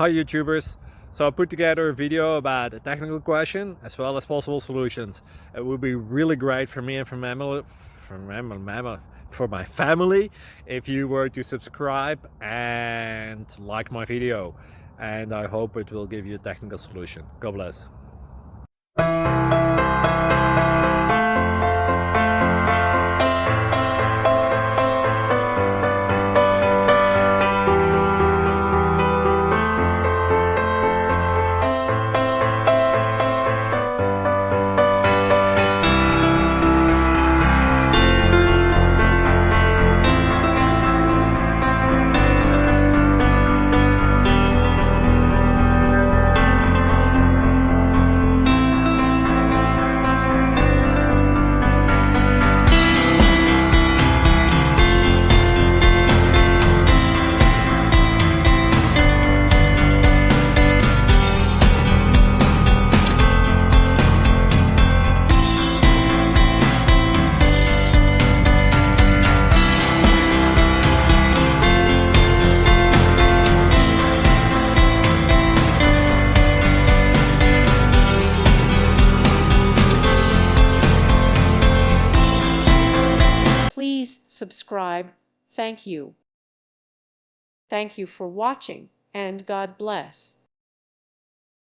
Hi YouTubers. So I put together a video about a technical question as well as possible solutions. It would be really great for me and for my family if you were to subscribe and like my video. And I hope it will give you a technical solution. God bless. Please subscribe. Thank you. Thank you for watching, and God bless.